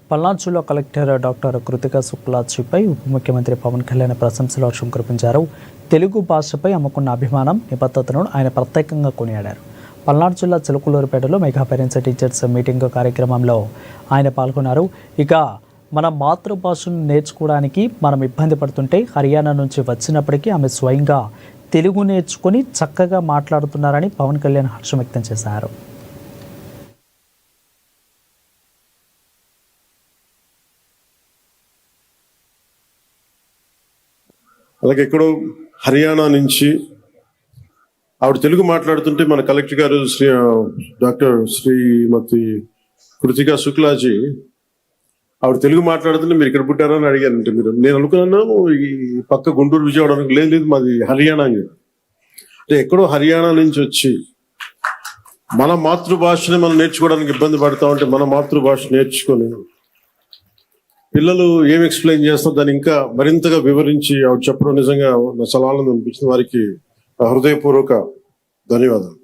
పల్నాడు జిల్లా collector doctor Kritika శుక్లాజీపై ఉప ముఖ్యమంత్రి పవన్ కళ్యాణ్ ప్రశంసల వర్షం కురిపించారు. తెలుగు భాషపై అమ్ముకున్న అభిమానం, నిబద్ధతను ఆయన ప్రత్యేకంగా కొనియాడారు. పల్నాడు జిల్లా చిలుకలూరుపేటలో మెగా పేరెంట్స్ టీచర్స్ మీటింగ్ కార్యక్రమంలో ఆయన పాల్గొన్నారు. ఇక మన మాతృభాషను నేర్చుకోవడానికి మనం ఇబ్బంది పడుతుంటే హర్యానా నుంచి వచ్చినప్పటికీ ఆమె స్వయంగా తెలుగు నేర్చుకొని చక్కగా మాట్లాడుతున్నారని పవన్ కళ్యాణ్ హర్షం వ్యక్తం చేశారు. అలాగే ఎక్కడో హర్యానా నుంచి ఆవిడ తెలుగు మాట్లాడుతుంటే మన కలెక్టర్ గారు డాక్టర్ శ్రీమతి కృతికా శుక్లాజీ ఆవిడ తెలుగు మాట్లాడుతుంటే మీరు ఇక్కడ పుట్టారా అని అడిగారంటే నేను అనుకున్నాను ఈ పక్క గుంటూరు విజయవాడ లేదు మాది హర్యానా అని. అంటే ఎక్కడో హర్యానా నుంచి వచ్చి మన మాతృభాషని మనం నేర్చుకోవడానికి ఇబ్బంది పడతా ఉంటే మన మాతృభాష నేర్చుకొని పిల్లలు ఏం ఎక్స్ప్లెయిన్ చేస్తారో దాన్ని ఇంకా మరింతగా వివరించి ఆవిడ చెప్పడం నిజంగా చాలా ఆనందం అనిపించింది. వారికి హృదయపూర్వక ధన్యవాదాలు.